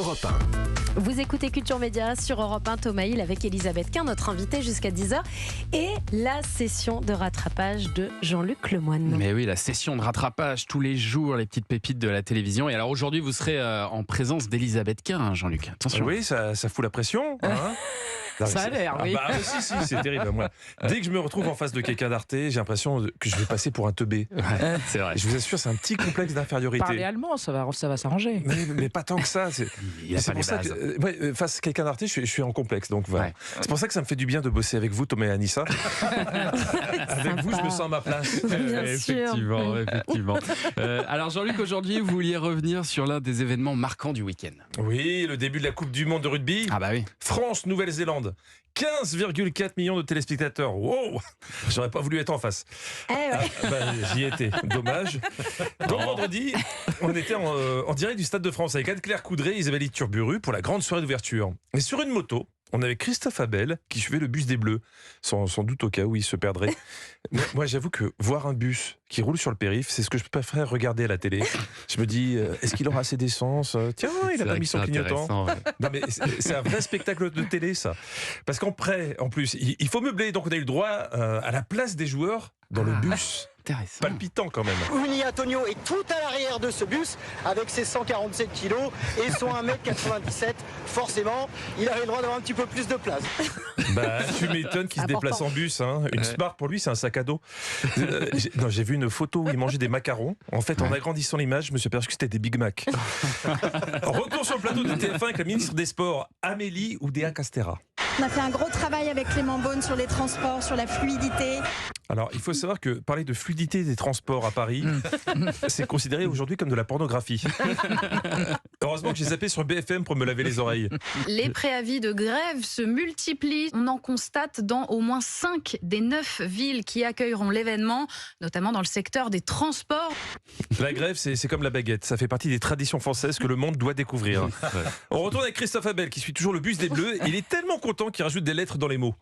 Europe 1. Vous écoutez Culture Média sur Europe 1, Thomas Hill avec Elisabeth Quint, notre invitée jusqu'à 10h, et la session de rattrapage de Jean-Luc Lemoyne. Mais oui, la session de rattrapage tous les jours, les petites pépites de la télévision. Et alors aujourd'hui, vous serez en présence d'Elisabeth Quint, hein, Jean-Luc. Attention. Oui, ça fout la pression. Hein. Ça a l'air, oui. Si, c'est terrible. Moi, dès que je me retrouve en face de quelqu'un d'Arte, j'ai l'impression que je vais passer pour un teubé. Ouais, c'est vrai. Et je vous assure, c'est un petit complexe d'infériorité. Parler allemand, ça va s'arranger. Mais pas tant que ça. Il a C'est pas les pour ça bases. que, face à quelqu'un d'Arte, je suis en complexe. Donc voilà. Ouais. C'est pour ça que ça me fait du bien de bosser avec vous, Thomas et Anissa. Avec vous, je me sens à ma place. Bien sûr. Effectivement. Alors Jean-Luc, aujourd'hui, vous vouliez revenir sur l'un des événements marquants du week-end. Oui, le début de la Coupe du Monde de rugby. Ah bah oui. France-Nouvelle-Zélande. 15,4 millions de téléspectateurs. Wow, j'aurais pas voulu être en face. J'y étais. Dommage. Donc vendredi, on était en direct du Stade de France avec Anne-Claire Coudray et Isabelle Iturburu pour la grande soirée d'ouverture. Et sur une moto, on avait Christophe Abel qui suivait le bus des Bleus, sans doute au cas où il se perdrait. Moi, j'avoue que voir un bus qui roule sur le périph', c'est ce que je préfère regarder à la télé. Je me dis, est-ce qu'il aura assez d'essence ? Tiens, il a pas mis son clignotant. Ouais. Non, mais c'est un vrai spectacle de télé, ça. Parce qu'en plus, il faut meubler. Donc, on a eu le droit à la place des joueurs dans le bus. Intéressant. Palpitant, quand même. Uni Antonio est tout à l'arrière de ce bus avec ses 147 kilos et son 1m97. Forcément, il avait le droit d'avoir un petit peu plus de place. Bah, tu m'étonnes qu'il se déplace en bus. Hein. Une Smart, pour lui, c'est un sac à dos. J'ai vu une photo où il mangeait des macarons. En fait, en agrandissant l'image, je me suis aperçu que c'était des Big Mac. Retour sur le plateau de TF1 avec la ministre des Sports, Amélie Oudéa-Castéra. On a fait un gros travail avec Clément Beaune sur les transports, sur la fluidité. Alors, il faut savoir que parler de fluidité des transports à Paris, c'est considéré aujourd'hui comme de la pornographie. Heureusement que j'ai zappé sur BFM pour me laver les oreilles. Les préavis de grève se multiplient. On en constate dans au moins 5 des 9 villes qui accueilleront l'événement, notamment dans le secteur des transports. La grève, c'est comme la baguette. Ça fait partie des traditions françaises que le monde doit découvrir. On retourne avec Christophe Abel qui suit toujours le bus des Bleus. Il est tellement content qu'il rajoute des lettres dans les mots.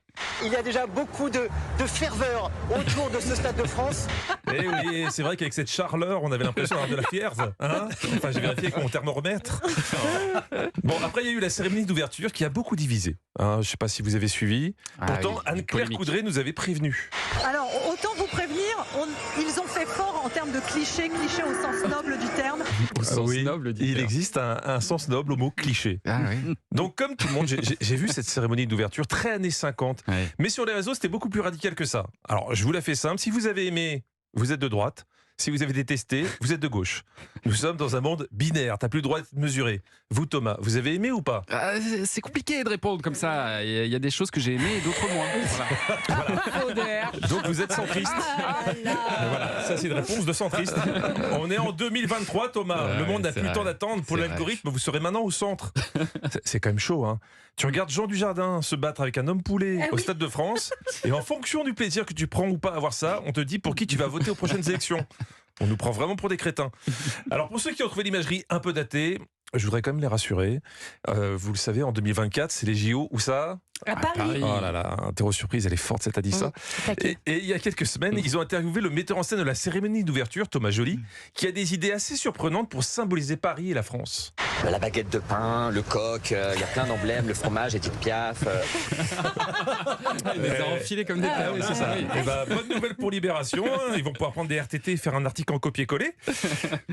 Il y a déjà beaucoup de ferveur autour de ce Stade de France. Eh oui, c'est vrai qu'avec cette charleur, on avait l'impression d'avoir de la fièvre. Hein, enfin, j'ai vérifié avec mon thermomètre. Bon, après, il y a eu la cérémonie d'ouverture qui a beaucoup divisé. Hein, je ne sais pas si vous avez suivi. Pourtant, oui, Anne-Claire polémique. Coudray nous avait prévenu. Alors, autant vous prévenir, ils ont fait fort en termes de clichés au sens noble du terme. Au sens Oui, noble du il terme. existe un sens noble au mot cliché. Ah oui. Donc, comme tout le monde, j'ai vu cette cérémonie d'ouverture très années 50. Ouais. Mais sur les réseaux, c'était beaucoup plus radical que ça. Alors, je vous la fais simple. Si vous avez aimé, vous êtes de droite. Si vous avez détesté, vous êtes de gauche. Nous sommes dans un monde binaire. T'as plus le droit de mesurer. Vous, Thomas, vous avez aimé ou pas ? C'est compliqué de répondre comme ça. Il y a des choses que j'ai aimées et d'autres moins. Voilà. Donc, vous êtes centriste. Voilà, ça c'est une réponse de centriste. On est en 2023, Thomas. Ouais, le monde n'a c'est plus le temps vrai. d'attendre. Pour C'est l'algorithme, vous serez maintenant au centre. C'est quand même chaud, hein. Tu regardes Jean Dujardin se battre avec un homme poulet au Stade de France, et en fonction du plaisir que tu prends ou pas à voir ça, on te dit pour qui tu vas voter aux prochaines élections. On nous prend vraiment pour des crétins. Alors pour ceux qui ont trouvé l'imagerie un peu datée, je voudrais quand même les rassurer. Vous le savez, en 2024, c'est les JO. Où ça ? À Paris. Oh là là, interro surprise, elle est forte, cette a dit ça. Taquet. Et il y a quelques semaines, ils ont interviewé le metteur en scène de la cérémonie d'ouverture, Thomas Joly, qui a des idées assez surprenantes pour symboliser Paris et la France. La baguette de pain, le coq, il y a plein d'emblèmes, le fromage, Edith Piaf. Il les a enfilés comme des perles. C'est ça. Et bonne nouvelle pour Libération, hein. Ils vont pouvoir prendre des RTT et faire un article en copier-coller.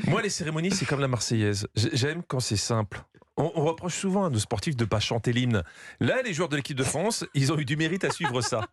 Moi, les cérémonies, c'est comme la Marseillaise. J'aime quand c'est simple. On reproche souvent à nos sportifs de ne pas chanter l'hymne. Là, les joueurs de l'équipe de France, ils ont eu du mérite à suivre ça.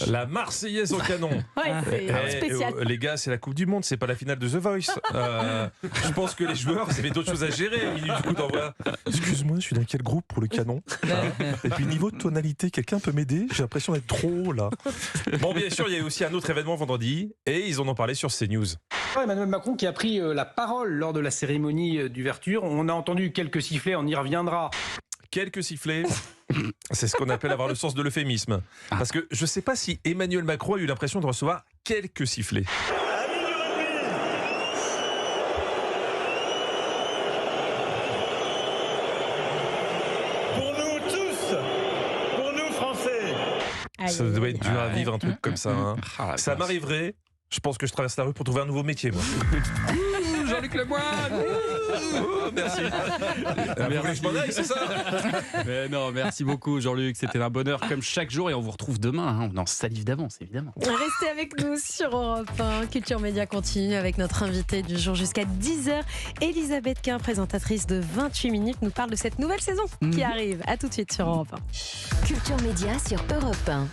La Marseillaise au canon. Ouais, c'est spécial. Les gars, c'est la Coupe du Monde, c'est pas la finale de The Voice. Je pense que les joueurs, ils avaient d'autres choses à gérer au milieu du coup d'envoi. Excuse-moi, je suis dans quel groupe pour le canon ? Et puis niveau de tonalité, quelqu'un peut m'aider ? J'ai l'impression d'être trop haut là. Bon, bien sûr, il y a eu aussi un autre événement vendredi et ils en ont parlé sur CNews. Emmanuel Macron qui a pris la parole lors de la cérémonie d'ouverture. On a entendu quelques sifflets, on y reviendra. Quelques sifflets, c'est ce qu'on appelle avoir le sens de l'euphémisme. Parce que je ne sais pas si Emmanuel Macron a eu l'impression de recevoir quelques sifflets. Pour nous tous, Ça doit être dur à vivre, un truc comme ça. Hein. Ah, Ça m'arriverait. Je pense que je traverse la rue pour trouver un nouveau métier, moi. Jean-Luc Lemoyne. Merci. Vous voulez que je m'en aille, c'est ça? Mais non, merci beaucoup Jean-Luc, c'était un bonheur comme chaque jour et on vous retrouve demain, hein. On en salive d'avance évidemment. Restez avec nous sur Europe 1. Culture Média continue avec notre invitée du jour jusqu'à 10h. Elisabeth Quint, présentatrice de 28 minutes, nous parle de cette nouvelle saison qui arrive. À tout de suite sur Europe 1. Culture Média sur Europe 1.